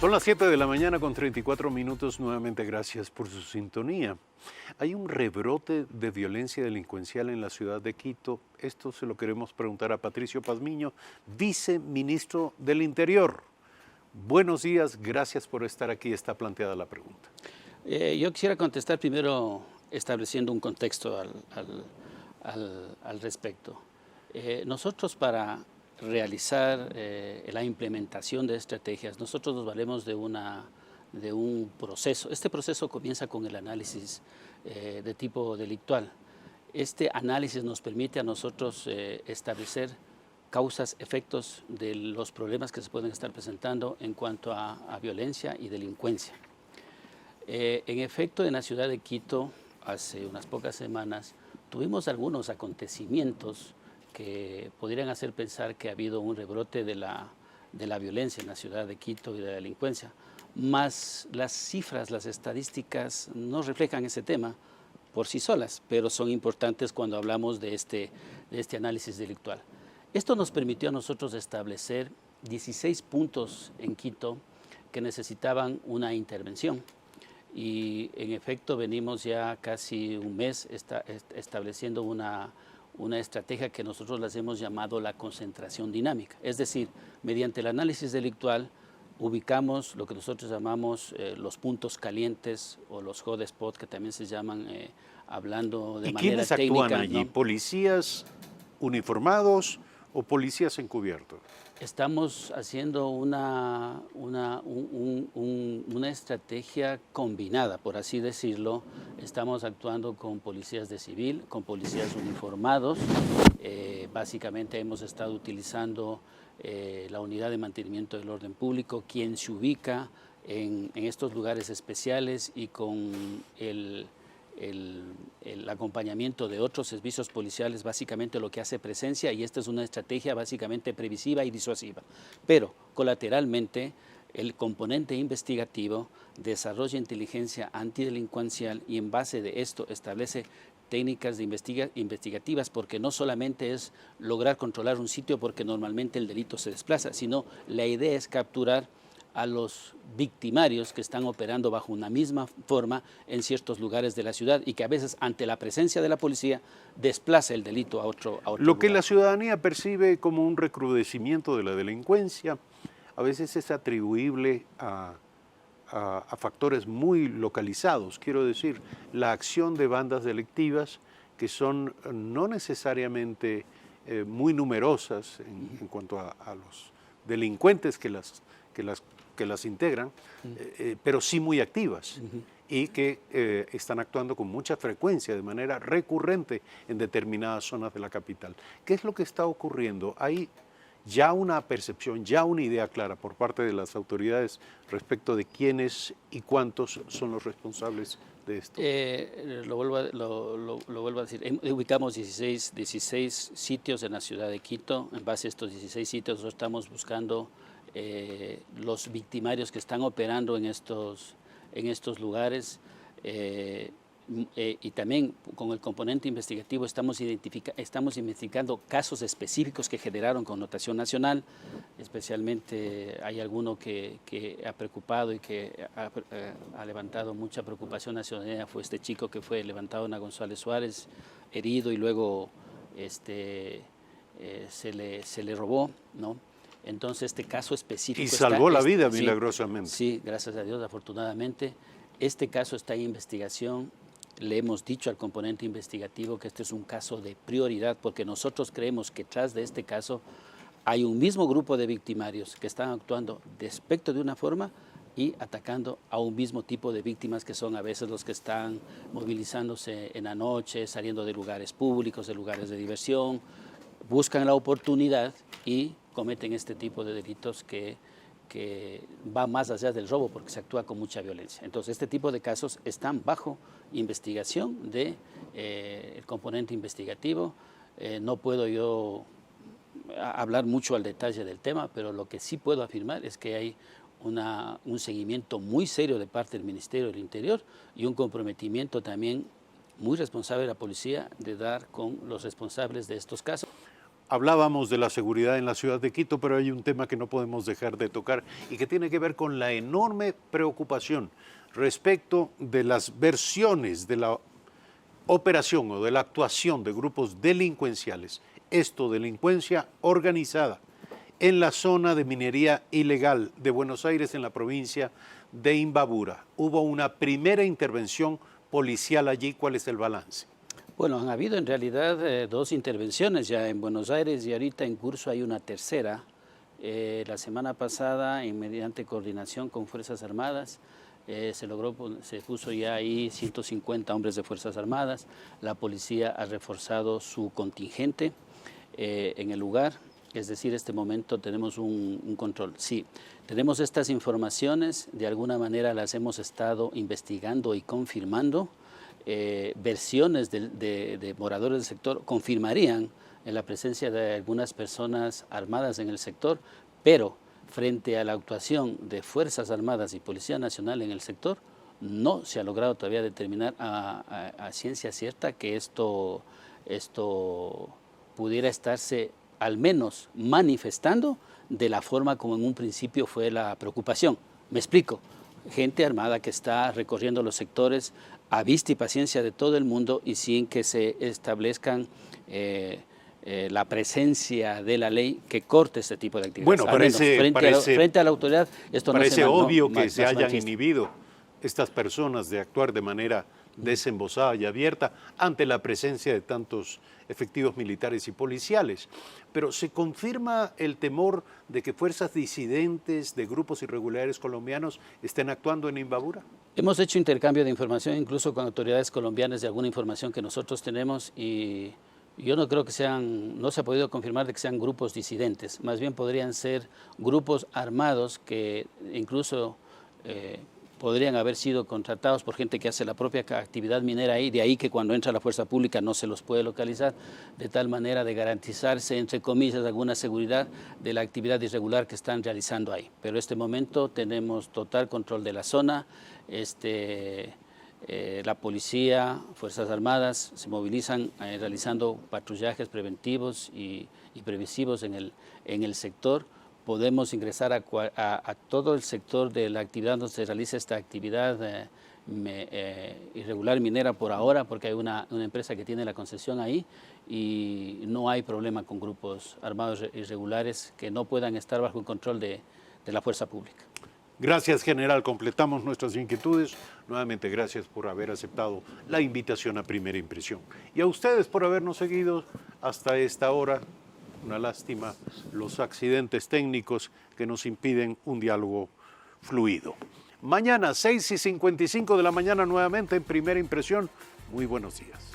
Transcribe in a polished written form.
Son las 7 de la mañana con 34 minutos. Nuevamente gracias por su sintonía. Hay un rebrote de violencia delincuencial en la ciudad de Quito. Esto se lo queremos preguntar a Patricio Pazmiño, viceministro del Interior. Buenos días, gracias por estar aquí. Está planteada la pregunta. Yo quisiera contestar primero estableciendo un contexto al respecto. Nosotros para realizar la implementación de estrategias, nosotros nos valemos de un proceso. Este proceso comienza con el análisis de tipo delictual. Este análisis nos permite a nosotros establecer causas, efectos de los problemas que se pueden estar presentando en cuanto a violencia y delincuencia. En efecto, en la ciudad de Quito, hace unas pocas semanas, tuvimos algunos acontecimientos que podrían hacer pensar que ha habido un rebrote de la violencia en la ciudad de Quito y de la delincuencia, más las cifras, las estadísticas no reflejan ese tema por sí solas, pero son importantes cuando hablamos de este análisis delictual. Esto nos permitió a nosotros establecer 16 puntos en Quito que necesitaban una intervención. Y en efecto venimos ya casi un mes estableciendo una estrategia que nosotros las hemos llamado la concentración dinámica. Es decir, mediante el análisis delictual ubicamos lo que nosotros llamamos los puntos calientes o los hotspots, que también se llaman hablando de manera técnica. ¿Y quiénes actúan allí? ¿No? ¿Policías uniformados o policías encubiertos? Estamos haciendo una estrategia combinada, por así decirlo. Estamos actuando con policías de civil, con policías uniformados. Básicamente hemos estado utilizando la unidad de mantenimiento del orden público, quien se ubica en estos lugares especiales y con el acompañamiento de otros servicios policiales, básicamente lo que hace presencia, y esta es una estrategia básicamente previsiva y disuasiva. Pero colateralmente el componente investigativo desarrolla inteligencia antidelincuencial y en base de esto establece técnicas investigativas, porque no solamente es lograr controlar un sitio porque normalmente el delito se desplaza, sino la idea es capturar a los victimarios que están operando bajo una misma forma en ciertos lugares de la ciudad y que a veces ante la presencia de la policía desplaza el delito a otro Lo que lugar. la ciudadanía percibe como un recrudecimiento de la delincuencia a veces es atribuible a factores muy localizados. Quiero decir, la acción de bandas delictivas que son no necesariamente muy numerosas en cuanto a los delincuentes que las integran, pero sí muy activas y que están actuando con mucha frecuencia, de manera recurrente en determinadas zonas de la capital. ¿Qué es lo que está ocurriendo? Hay ya una percepción, ya una idea clara por parte de las autoridades respecto de quiénes y cuántos son los responsables de esto. Lo vuelvo a decir, ubicamos 16 sitios en la ciudad de Quito. En base a estos 16 sitios nosotros estamos buscando los victimarios que están operando en estos lugares, y también con el componente investigativo estamos investigando casos específicos que generaron connotación nacional. Especialmente hay alguno que ha preocupado y que ha levantado mucha preocupación nacional. Fue este chico que fue levantado en la González Suárez, herido, y luego se le robó, ¿no? Entonces este caso específico... Y salvó la vida milagrosamente. Sí, gracias a Dios, afortunadamente. Este caso está en investigación. Le hemos dicho al componente investigativo que este es un caso de prioridad, porque nosotros creemos que tras de este caso hay un mismo grupo de victimarios que están actuando respecto de una forma y atacando a un mismo tipo de víctimas, que son a veces los que están movilizándose en la noche, saliendo de lugares públicos, de lugares de diversión, buscan la oportunidad y cometen este tipo de delitos que va más allá del robo, porque se actúa con mucha violencia. Entonces este tipo de casos están bajo investigación del componente investigativo. No puedo yo hablar mucho al detalle del tema, pero lo que sí puedo afirmar es que hay un seguimiento muy serio de parte del Ministerio del Interior y un comprometimiento también muy responsable de la policía de dar con los responsables de estos casos. Hablábamos de la seguridad en la ciudad de Quito, pero hay un tema que no podemos dejar de tocar y que tiene que ver con la enorme preocupación respecto de las versiones de la operación o de la actuación de grupos delincuenciales. Esto, delincuencia organizada en la zona de minería ilegal de Buenos Aires, en la provincia de Imbabura. Hubo una primera intervención policial allí. ¿Cuál es el balance? Bueno, han habido en realidad dos intervenciones ya en Buenos Aires y ahorita en curso hay una tercera. La semana pasada, mediante coordinación con Fuerzas Armadas, se puso ya ahí 150 hombres de Fuerzas Armadas. La policía ha reforzado su contingente en el lugar. Es decir, en este momento tenemos un control. Sí, tenemos estas informaciones, de alguna manera las hemos estado investigando y confirmando. Versiones de moradores del sector confirmarían en la presencia de algunas personas armadas en el sector, pero frente a la actuación de Fuerzas Armadas y Policía Nacional en el sector, no se ha logrado todavía determinar a ciencia cierta que esto pudiera estarse al menos manifestando de la forma como en un principio fue la preocupación. Me explico. Gente armada que está recorriendo los sectores a vista y paciencia de todo el mundo y sin que se establezcan la presencia de la ley que corte este tipo de actividades. Bueno, frente a la autoridad, esto no se parece obvio que se hayan manifiesta. inhibido estas personas de actuar de manera desembosada y abierta ante la presencia de tantos efectivos militares y policiales. Pero ¿se confirma el temor de que fuerzas disidentes de grupos irregulares colombianos estén actuando en Imbabura? Hemos hecho intercambio de información incluso con autoridades colombianas de alguna información que nosotros tenemos y yo no creo que no se ha podido confirmar de que sean grupos disidentes, más bien podrían ser grupos armados que incluso podrían haber sido contratados por gente que hace la propia actividad minera ahí, de ahí que cuando entra la fuerza pública no se los puede localizar, de tal manera de garantizarse, entre comillas, alguna seguridad de la actividad irregular que están realizando ahí. Pero en este momento tenemos total control de la zona, la policía, Fuerzas Armadas se movilizan realizando patrullajes preventivos y previsivos en el sector. Podemos ingresar a todo el sector de la actividad donde se realiza esta actividad irregular minera por ahora, porque hay una empresa que tiene la concesión ahí y no hay problema con grupos armados irregulares que no puedan estar bajo el control de la fuerza pública. Gracias, general. Completamos nuestras inquietudes. Nuevamente, gracias por haber aceptado la invitación a Primera Impresión. Y a ustedes por habernos seguido hasta esta hora. Una lástima los accidentes técnicos que nos impiden un diálogo fluido. Mañana, 6:55 de la mañana, nuevamente en Primera Impresión. Muy buenos días.